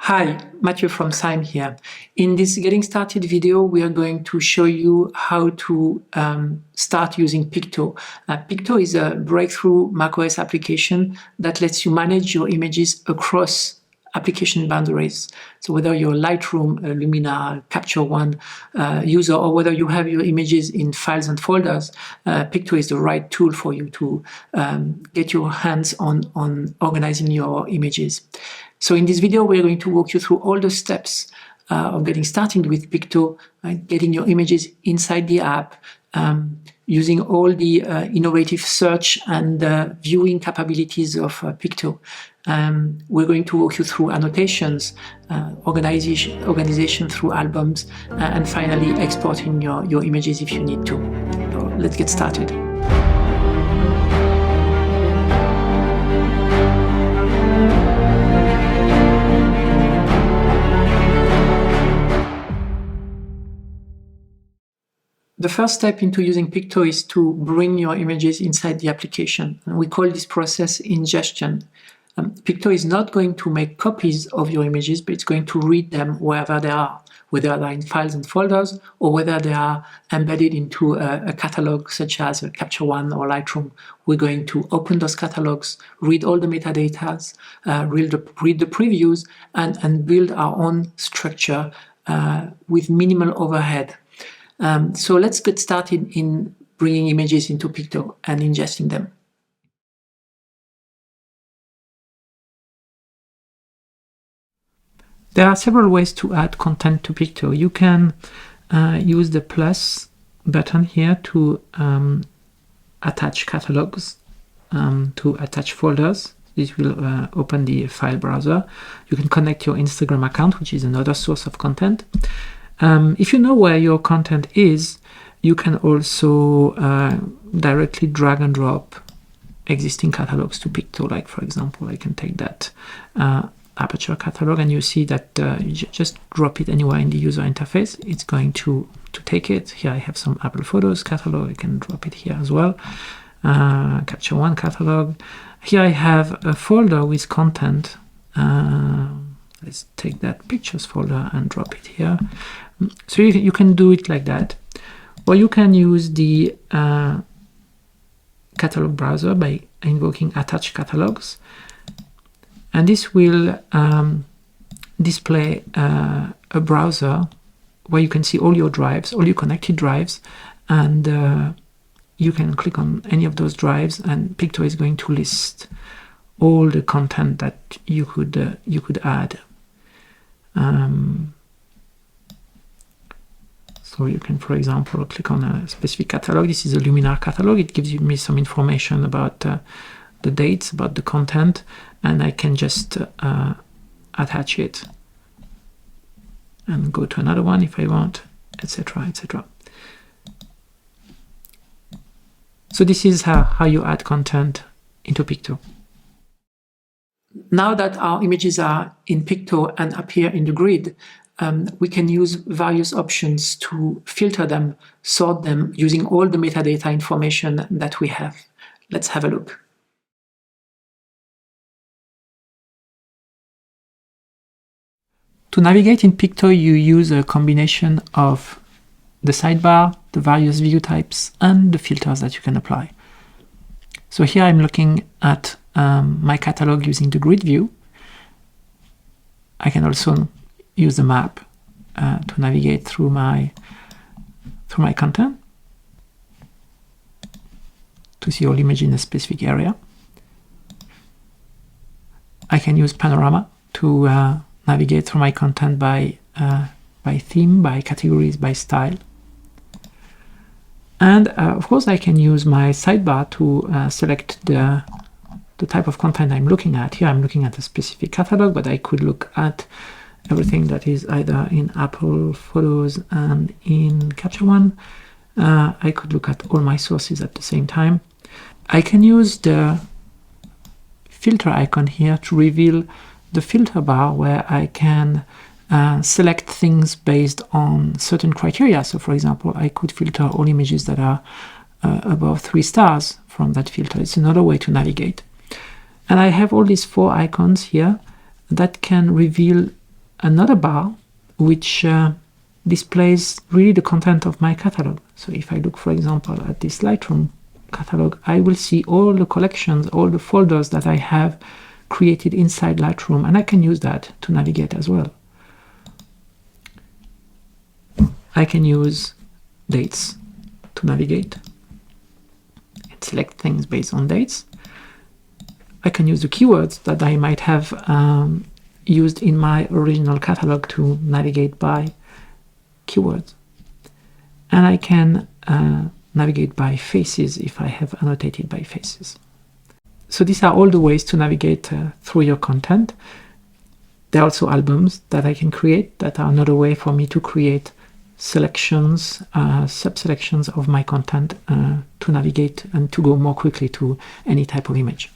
Hi, Mathieu from Syme here. In this Getting Started video, we are going to show you how to start using Peakto. Peakto is a breakthrough macOS application that lets you manage your images across application boundaries. So whether you're a Lightroom, a Lumina, Capture One user, or whether you have your images in files and folders, Peakto is the right tool for you to get your hands on organizing your images. So in this video, we're going to walk you through all the steps of getting started with Peakto, getting your images inside the app, using all the innovative search and viewing capabilities of Peakto. We're going to walk you through annotations, organization through albums, and finally exporting your images if you need to. So let's get started. The first step into using Peakto is to bring your images inside the application. And we call this process ingestion. Peakto is not going to make copies of your images, but it's going to read them wherever they are, whether they're in files and folders, or whether they are embedded into a catalog such as a Capture One or Lightroom. We're going to open those catalogs, read all the metadata, read the previews, and build our own structure with minimal overhead. So let's get started in bringing images into Peakto and ingesting them. There are several ways to add content to Peakto. You can use the plus button here to attach catalogs, to attach folders. This will open the file browser. You can connect your Instagram account, which is another source of content. If you know where your content is, you can also directly drag and drop existing catalogs to Peakto. Like, for example, I can take that Aperture catalog, and you see that you just drop it anywhere in the user interface. It's going to take it. Here I have some Apple Photos catalog. I can drop it here as well. Capture One catalog. Here I have a folder with content. Let's take that pictures folder and drop it here. So you can do it like that, or you can use the catalog browser by invoking attach catalogs, and this will display a browser where you can see all your drives, all your connected drives, and you can click on any of those drives, and Peakto is going to list all the content that you could add. So you can, for example, click on a specific catalog. This is a Luminar catalog. It gives me some information about the dates, about the content, and I can just attach it and go to another one if I want, etc., etc. So this is how you add content into Peakto. Now that our images are in Peakto and appear in the grid, we can use various options to filter them, sort them, using all the metadata information that we have. Let's have a look. To navigate in Peakto, you use a combination of the sidebar, the various view types, and the filters that you can apply. So here I'm looking at my catalog using the grid view. I can also use the map to navigate through my content to see all images in a specific area. I can use Panorama to navigate through my content by theme, by categories, by style. And of course, I can use my sidebar to select the type of content I'm looking at. Here I'm looking at a specific catalog, but I could look at everything that is either in Apple Photos and in Capture One. I could look at all my sources at the same time. I can use the filter icon here to reveal the filter bar where I can select things based on certain criteria. So for example, I could filter all images that are above 3 stars from that filter. It's another way to navigate. And I have all these 4 icons here that can reveal another bar which displays really the content of my catalog. So if I look, for example, at this Lightroom catalog, I will see all the collections, all the folders that I have created inside Lightroom, and I can use that to navigate as well. I can use dates to navigate and select things based on dates. I can use the keywords that I might have used in my original catalog to navigate by keywords. And I can navigate by faces if I have annotated by faces. So these are all the ways to navigate through your content. There are also albums that I can create that are another way for me to create selections, sub-selections of my content to navigate and to go more quickly to any type of image.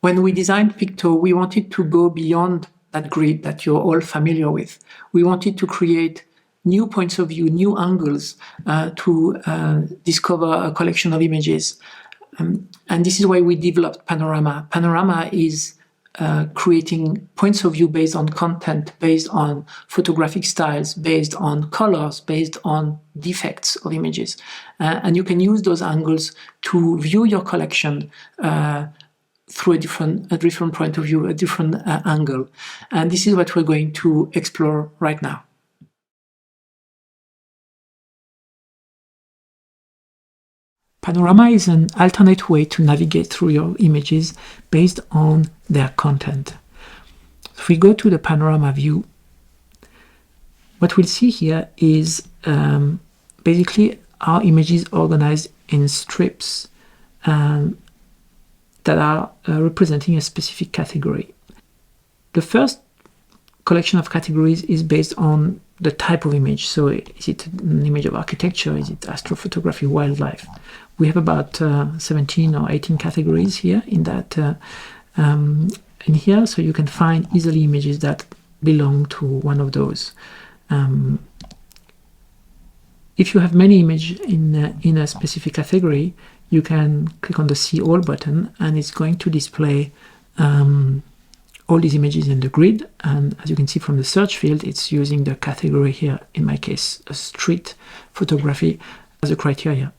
When we designed Peakto, we wanted to go beyond that grid that you're all familiar with. We wanted to create new points of view, new angles to discover a collection of images. And this is why we developed Panorama. Panorama is creating points of view based on content, based on photographic styles, based on colors, based on defects of images. And you can use those angles to view your collection through a different point of view, a different angle. And this is what we're going to explore right now. Panorama is an alternate way to navigate through your images based on their content. If we go to the Panorama view, what we'll see here is basically our images organized in strips that are representing a specific category. The first collection of categories is based on the type of image. So is it an image of architecture? Is it astrophotography, wildlife? We have about 17 or 18 categories here in that in here, so you can find easily images that belong to one of those. If you have many images in a specific category, you can click on the See All button, and it's going to display all these images in the grid. And as you can see from the search field, it's using the category here, in my case, a street photography, as a criteria.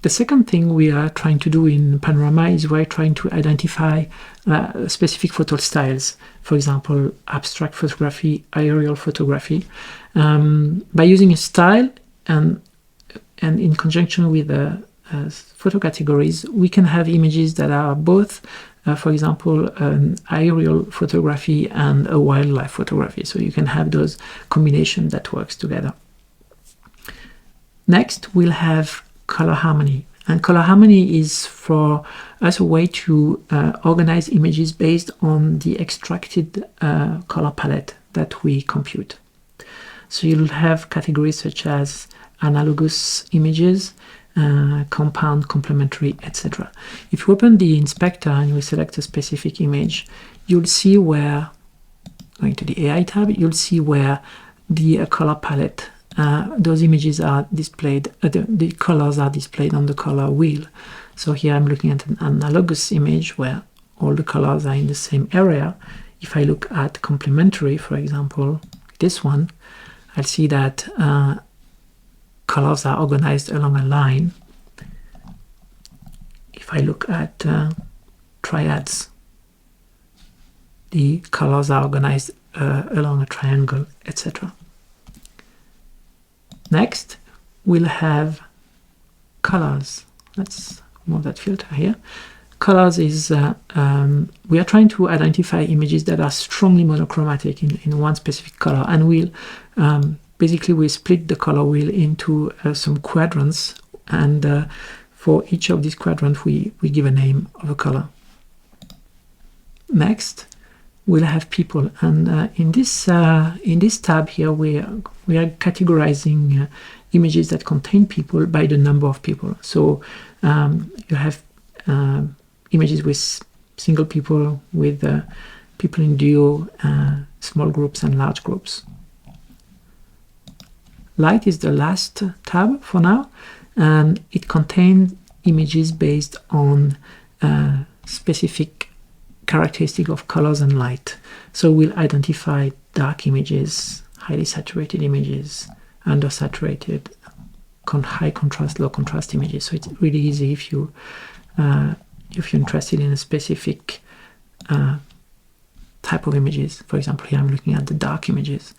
The second thing we are trying to do in Panorama is we're trying to identify specific photo styles. For example, abstract photography, aerial photography. By using a style and in conjunction with photo categories, we can have images that are both, for example, an aerial photography and a wildlife photography. So you can have those combinations that works together. Next, we'll have color harmony. And color harmony is for us a way to organize images based on the extracted color palette that we compute. So you'll have categories such as analogous images, compound, complementary, etc. If you open the inspector and we select a specific image, you'll see where, going to the AI tab, you'll see where the color palette, those images are displayed, the colors are displayed on the color wheel. So here I'm looking at an analogous image where all the colors are in the same area. If I look at complementary, for example, this one, I'll see that colors are organized along a line. If I look at triads, the colors are organized along a triangle, etc. Next, we'll have colors. Let's move that filter here. Colors is, we are trying to identify images that are strongly monochromatic in one specific color, and we'll basically we split the color wheel into some quadrants, and for each of these quadrants we give a name of a color. Next, we'll have people, and in this tab here we are categorizing images that contain people by the number of people. So you have images with single people, with people in duo, small groups and large groups. Light is the last tab for now, and it contains images based on specific characteristic of colors and light. So we'll identify dark images, highly saturated images, undersaturated, high contrast, low contrast images. So it's really easy if you're interested in a specific type of images. For example, here I'm looking at the dark images,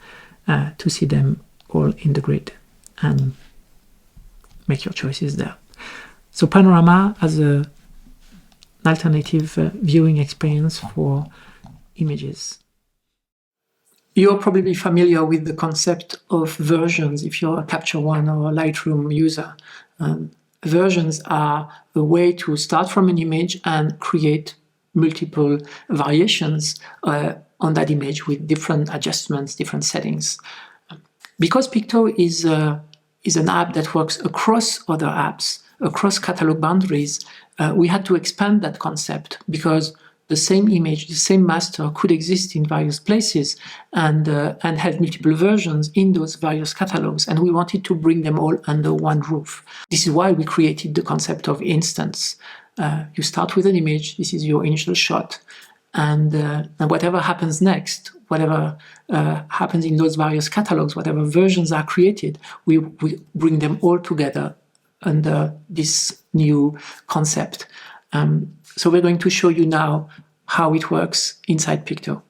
to see them all in the grid and make your choices there. So Panorama as an alternative viewing experience for images. You're probably familiar with the concept of versions if you're a Capture One or a Lightroom user. Versions are a way to start from an image and create multiple variations on that image with different adjustments, different settings. Because Peakto is an app that works across other apps, across catalog boundaries, we had to expand that concept because the same image, the same master could exist in various places and have multiple versions in those various catalogs, and we wanted to bring them all under one roof. This is why we created the concept of instance. You start with an image, this is your initial shot, and whatever happens next, whatever happens in those various catalogs, whatever versions are created, we bring them all together under this new concept. So we're going to show you now how it works inside Peakto.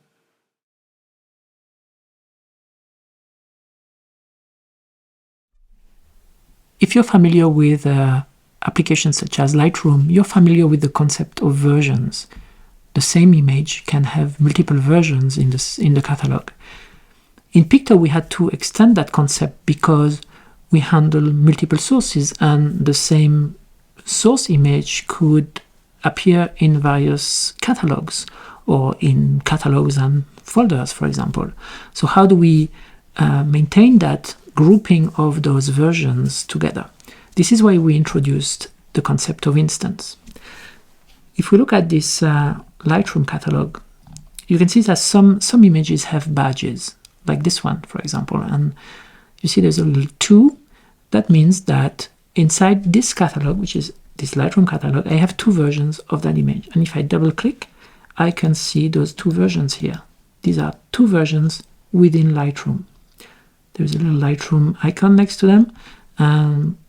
If you're familiar with applications such as Lightroom, you're familiar with the concept of versions. The same image can have multiple versions in the catalog. In Peakto, we had to extend that concept because we handle multiple sources, and the same source image could appear in various catalogs or in catalogs and folders, for example. So how do we maintain that grouping of those versions together? This is why we introduced the concept of instance. If we look at this Lightroom catalog, you can see that some images have badges, like this one, for example, and you see there's a little 2. That means that inside this catalog, which is this Lightroom catalog, I have 2 versions of that image. And if I double click, I can see those 2 versions here. These are 2 versions within Lightroom. There's a little Lightroom icon next to them.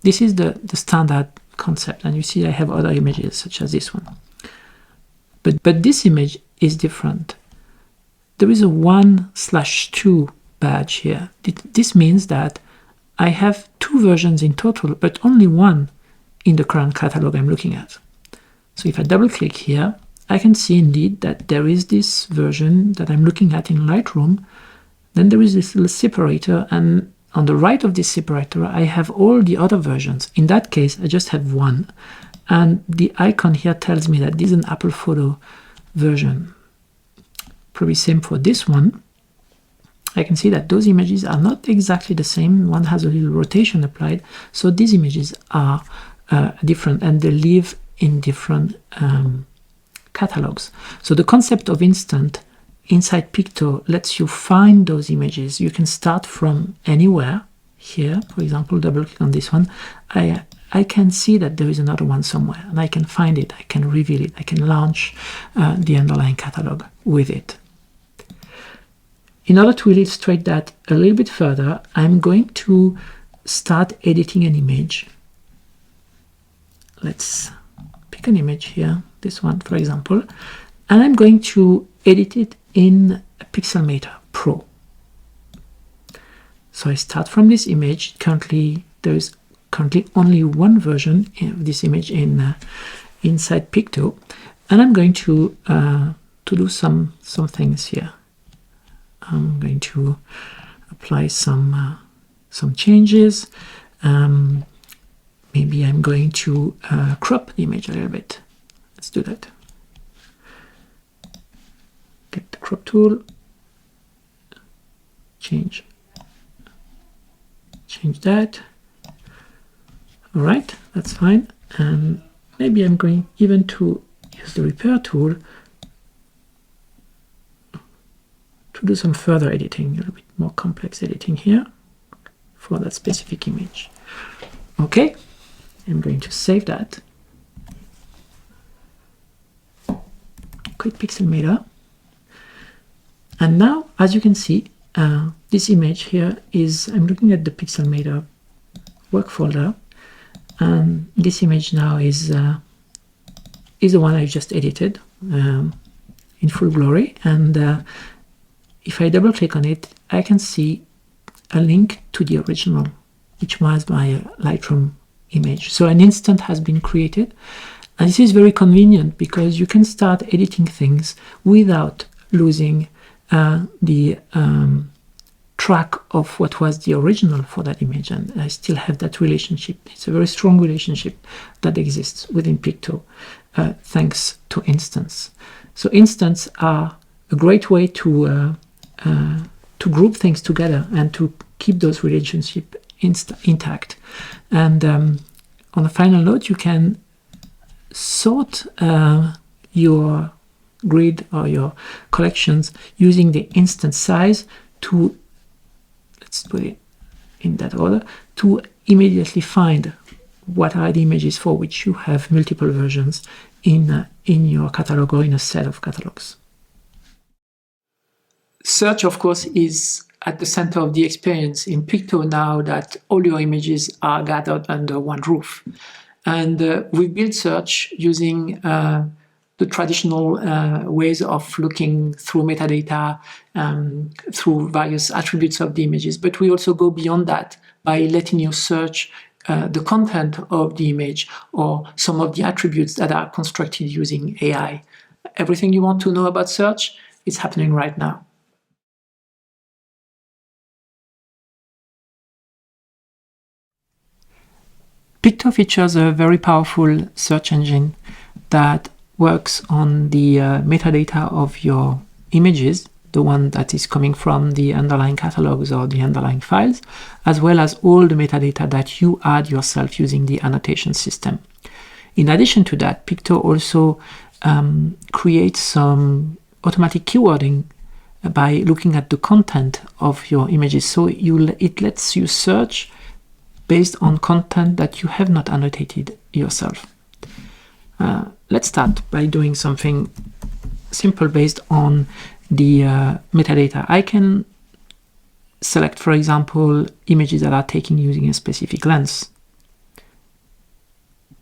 This is the standard concept. And you see I have other images such as this one. But this image is different. There is a 1/2 badge here. This means that I have 2 versions in total, but only one in the current catalog I'm looking at. So if I double click here, I can see indeed that there is this version that I'm looking at in Lightroom. Then there is this little separator, and on the right of this separator, I have all the other versions. In that case, I just have one. And the icon here tells me that this is an Apple Photo version. Probably same for this one. I can see that those images are not exactly the same. One has a little rotation applied. So these images are different, and they live in different catalogs. So the concept of instant inside Peakto lets you find those images. You can start from anywhere. Here, for example, double click on this one. I can see that there is another one somewhere, and I can find it, I can reveal it, I can launch the underlying catalog with it. In order to illustrate that a little bit further, I'm going to start editing an image. Let's pick an image here, this one, for example, and I'm going to edit it in Pixelmator Pro. So I start from this image. There is currently only one version of this image inside Peakto, and I'm going to do some things here. I'm going to apply some changes. Maybe I'm going to crop the image a little bit. Let's do that. Get the crop tool. Change that. All right, that's fine. And maybe I'm going even to use the repair tool to do some further editing, a little bit more complex editing here for that specific image. Okay, I'm going to save that. quit Pixelmator. And now, as you can see, this image here is, I'm looking at the Pixelmator work folder, and this image now is the one I just edited in full glory. And if I double click on it, I can see a link to the original, which was my Lightroom image. So an instant has been created, and this is very convenient because you can start editing things without losing the track of what was the original for that image, and I still have that relationship. It's a very strong relationship that exists within Peakto thanks to instants. So instants are a great way to group things together and to keep those relationships intact. And on a final note, you can sort your grid or your collections using the instance size to, let's put it in that order, to immediately find what are the images for which you have multiple versions in your catalog or in a set of catalogs. Search, of course, is at the center of the experience in Peakto now that all your images are gathered under one roof. And we built search using the traditional ways of looking through metadata, through various attributes of the images. But we also go beyond that by letting you search the content of the image or some of the attributes that are constructed using AI. Everything you want to know about search is happening right now. Peakto features a very powerful search engine that works on the metadata of your images, the one that is coming from the underlying catalogs or the underlying files, as well as all the metadata that you add yourself using the annotation system. In addition to that, Peakto also creates some automatic keywording by looking at the content of your images. So it lets you search based on content that you have not annotated yourself. Let's start by doing something simple based on the metadata. I can select, for example, images that are taken using a specific lens.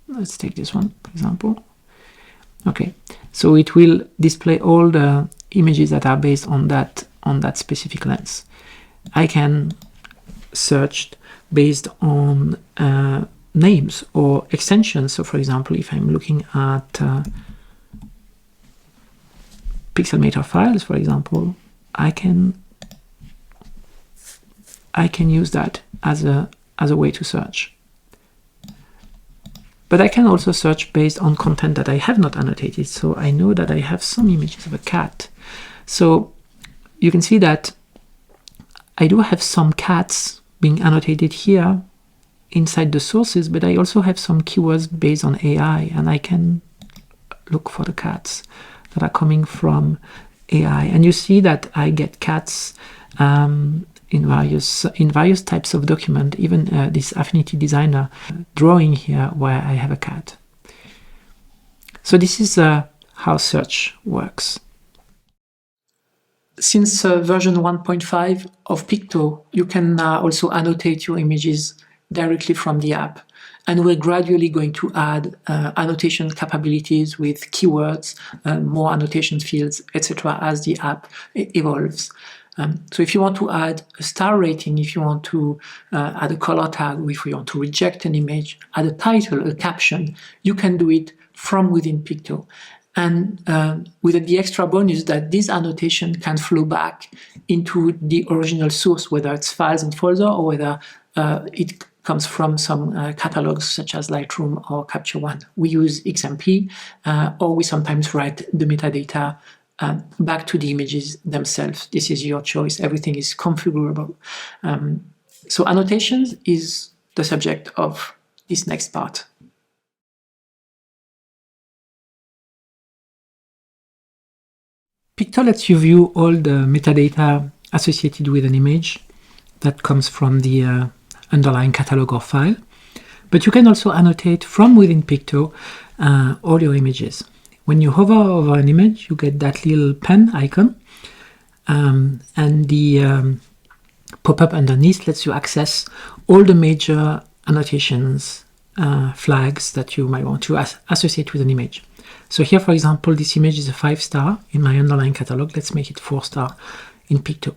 Let's take this one, for example. Okay, so it will display all the images that are based on that specific lens. I can search based on names or extensions. So for example, if I'm looking at Pixelmator files, for example, I can use that as a way to search. But I can also search based on content that I have not annotated. So I know that I have some images of a cat. So you can see that I do have some cats being annotated here inside the sources, but I also have some keywords based on AI, and I can look for the cats that are coming from AI. And you see that I get cats in various types of document, even this Affinity Designer drawing here where I have a cat. So this is how search works. Since version 1.5 of Peakto, you can now also annotate your images directly from the app. And we're gradually going to add annotation capabilities with keywords, more annotation fields, etc. as the app evolves. So if you want to add a star rating, if you want to add a color tag, if you want to reject an image, add a title, a caption, you can do it from within Peakto. And with the extra bonus that this annotation can flow back into the original source, whether it's files and folder or whether it comes from some catalogs such as Lightroom or Capture One. We use XMP, or we sometimes write the metadata back to the images themselves. This is your choice. Everything is configurable. So annotations is the subject of this next part. Peakto lets you view all the metadata associated with an image that comes from the underlying catalog or file. But you can also annotate from within Peakto all your images. When you hover over an image, you get that little pen icon, and the pop-up underneath lets you access all the major annotations, flags that you might want to associate with an image. So here, for example, this image is a 5-star in my underlying catalog. Let's make it 4-star in Peakto.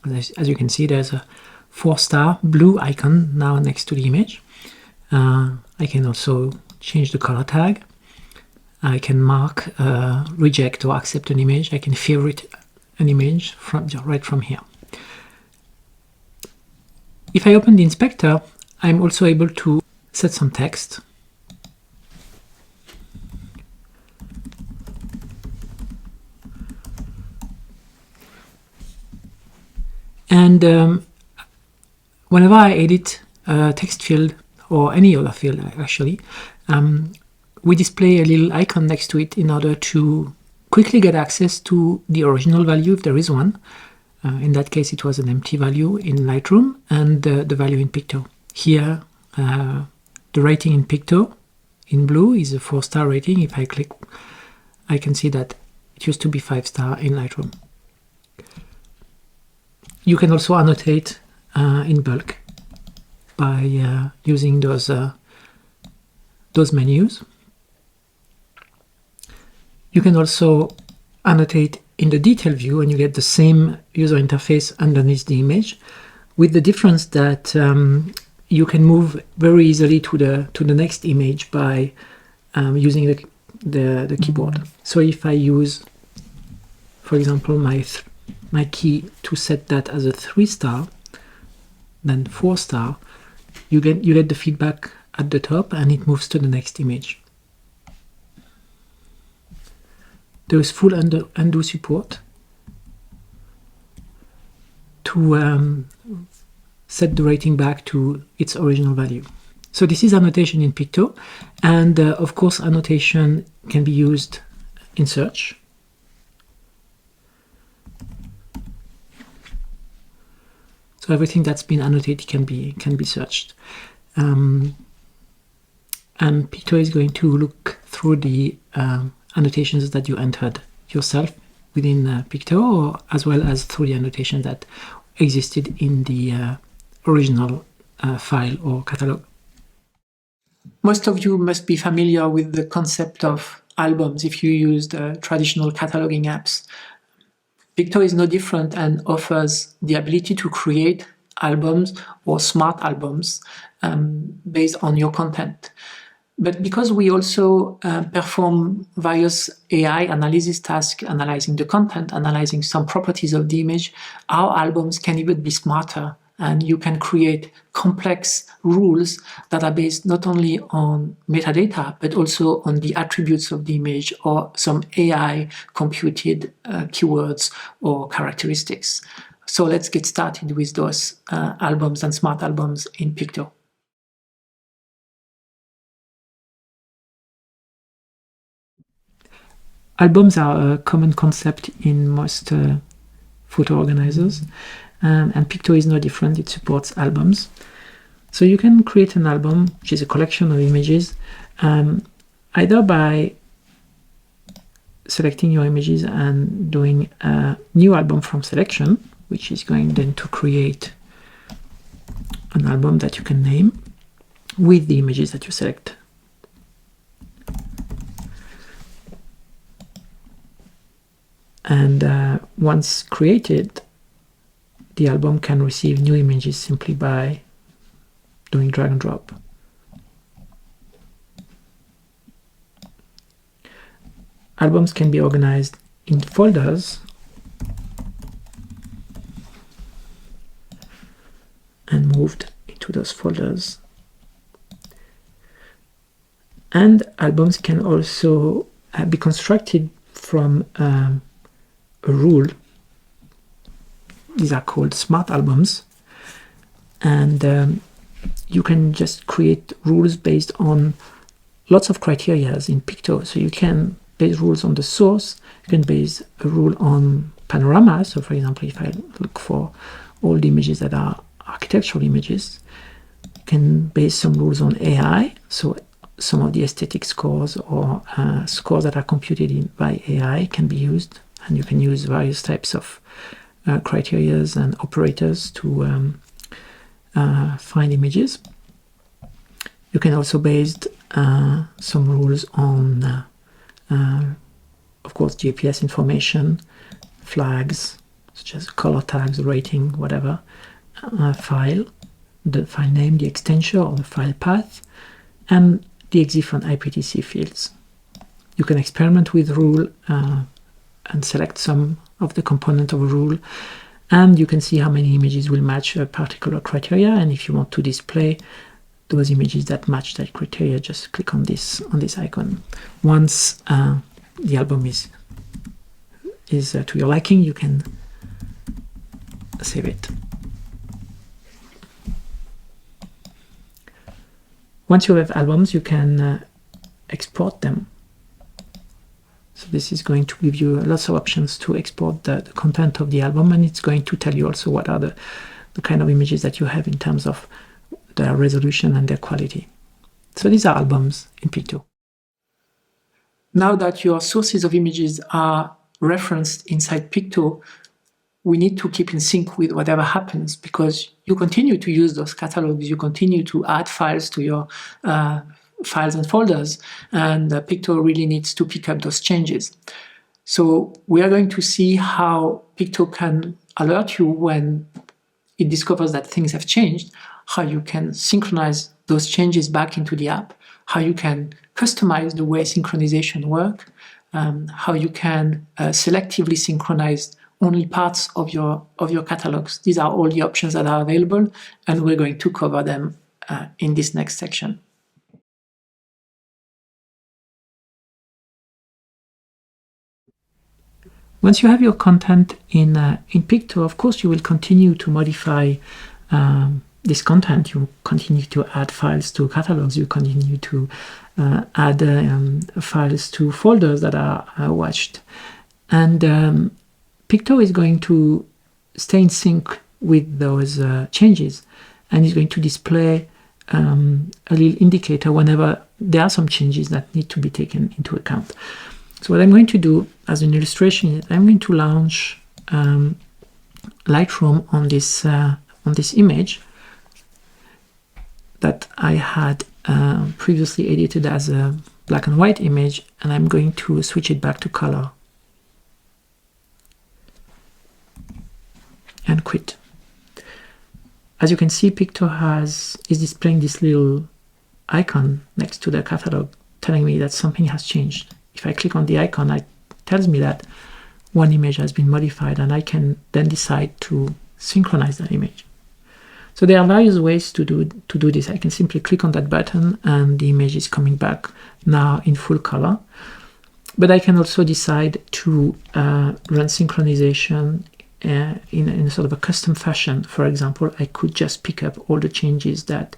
As you can see, there's a 4-star blue icon now next to the image. I can also change the color tag. I can mark, reject or accept an image. I can favorite an image right from here. If I open the inspector, I'm also able to set some text. And whenever I edit a text field or any other field, actually, we display a little icon next to it in order to quickly get access to the original value if there is one. In that case, it was an empty value in Lightroom, and the value in Peakto. Here, the rating in Peakto in blue is a 4-star rating. If I click, I can see that it used to be 5-star in Lightroom. You can also annotate in bulk by using those menus. You can also annotate in the detail view, and you get the same user interface underneath the image, with the difference that you can move very easily to the next image by using the keyboard. So if I use, for example, my key to set that as a 3-star, then 4-star, you get the feedback at the top, and it moves to the next image. There is full undo support to set the rating back to its original value. So this is annotation in Peakto, and of course annotation can be used in search. So everything that's been annotated can be searched. And Peakto is going to look through the annotations that you entered yourself within Peakto, or as well as through the annotation that existed in the original file or catalog. Most of you must be familiar with the concept of albums if you used traditional cataloging apps. Peakto is no different and offers the ability to create albums or smart albums based on your content. But because we also perform various AI analysis tasks, analyzing the content, analyzing some properties of the image, our albums can even be smarter, and you can create complex rules that are based not only on metadata, but also on the attributes of the image or some AI computed keywords or characteristics. So let's get started with those albums and smart albums in Peakto. Albums are a common concept in most photo organizers, and Peakto is no different. It supports albums. So you can create an album, which is a collection of images, either by selecting your images and doing a new album from selection, which is going then to create an album that you can name with the images that you select. And once created, the album can receive new images simply by doing drag and drop. Albums can be organized in folders and moved into those folders. And albums can also be constructed from a rule. These are called smart albums, and you can just create rules based on lots of criteria in Peakto. So you can base rules on the source, you can base a rule on Panorama. So for example, if I look for all the images that are architectural images, you can base some rules on AI. So some of the aesthetic scores or scores that are computed by AI can be used, and you can use various types of criteria and operators to find images. You can also base some rules on, of course, GPS information, flags, such as color tags, rating, whatever, file, the file name, the extension or the file path, and the EXIF and IPTC fields. You can experiment with rule and select some of the component of a rule, and you can see how many images will match a particular criteria. And if you want to display those images that match that criteria, just click on this icon. Once the album is to your liking, you can save it. Once you have albums, you can export them. So this is going to give you lots of options to export the content of the album, and it's going to tell you also what are the kind of images that you have in terms of their resolution and their quality. So these are albums in Peakto. Now that your sources of images are referenced inside Peakto, we need to keep in sync with whatever happens, because you continue to use those catalogs, you continue to add files to your files and folders, and Peakto really needs to pick up those changes. So we are going to see how Peakto can alert you when it discovers that things have changed, how you can synchronize those changes back into the app, how you can customize the way synchronization works, how you can selectively synchronize only parts of your catalogs. These are all the options that are available, and we're going to cover them in this next section. Once you have your content in Peakto, of course, you will continue to modify this content. You continue to add files to catalogs. You continue to add files to folders that are watched. And Peakto is going to stay in sync with those changes, and is going to display a little indicator whenever there are some changes that need to be taken into account. So what I'm going to do as an illustration is I'm going to launch Lightroom on this image that I had previously edited as a black and white image, and I'm going to switch it back to color and quit. As you can see, Peakto is displaying this little icon next to the catalog, telling me that something has changed. If I click on the icon, it tells me that one image has been modified, and I can then decide to synchronize that image. So there are various ways to do this. I can simply click on that button, and the image is coming back now in full color. But I can also decide to run synchronization in sort of a custom fashion. For example, I could just pick up all the changes that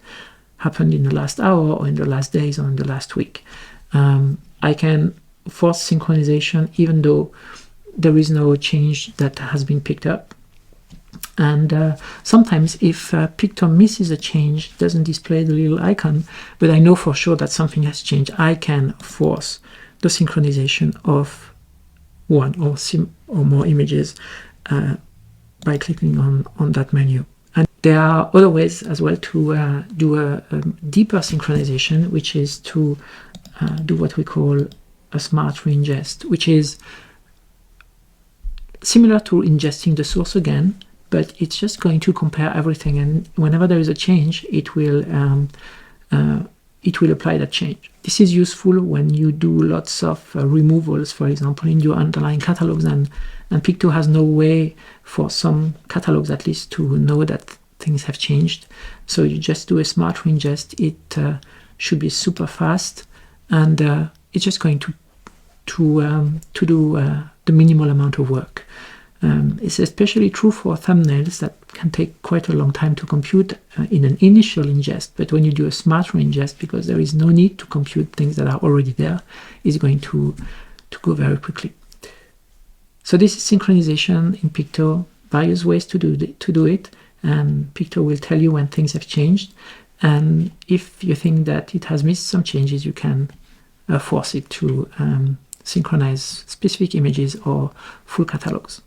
happened in the last hour, or in the last days, or in the last week. I can force synchronization even though there is no change that has been picked up. And sometimes if Peakto misses a change, doesn't display the little icon, but I know for sure that something has changed, I can force the synchronization of one or more images by clicking on that menu. And there are other ways as well to do a deeper synchronization, which is to do what we call a smart reingest, which is similar to ingesting the source again, but it's just going to compare everything, and whenever there is a change, it will apply that change. This is useful when you do lots of removals, for example, in your underlying catalogs, and Peakto has no way, for some catalogs at least, to know that things have changed. So you just do a smart reingest. It should be super fast, and it's just going to do the minimal amount of work. It's especially true for thumbnails that can take quite a long time to compute in an initial ingest, but when you do a smart reingest, because there is no need to compute things that are already there, it's going to go very quickly. So this is synchronization in Peakto, various ways to do it, and Peakto will tell you when things have changed. And if you think that it has missed some changes, you can force it to synchronize specific images or full catalogs.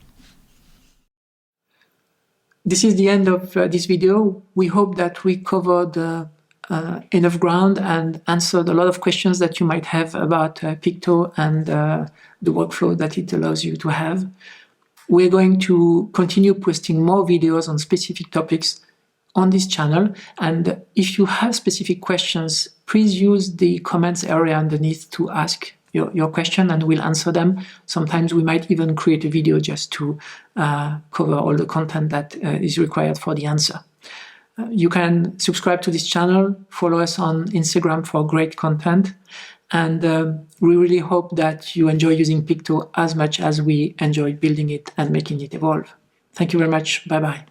This is the end of this video. We hope that we covered enough ground and answered a lot of questions that you might have about Peakto and the workflow that it allows you to have. We're going to continue posting more videos on specific topics on this channel, and if you have specific questions, please use the comments area underneath to ask your question and we'll answer them. Sometimes we might even create a video just to cover all the content that is required for the answer. You can subscribe to this channel, follow us on Instagram for great content, and we really hope that you enjoy using Peakto as much as we enjoy building it and making it evolve. Thank you very much. Bye-bye.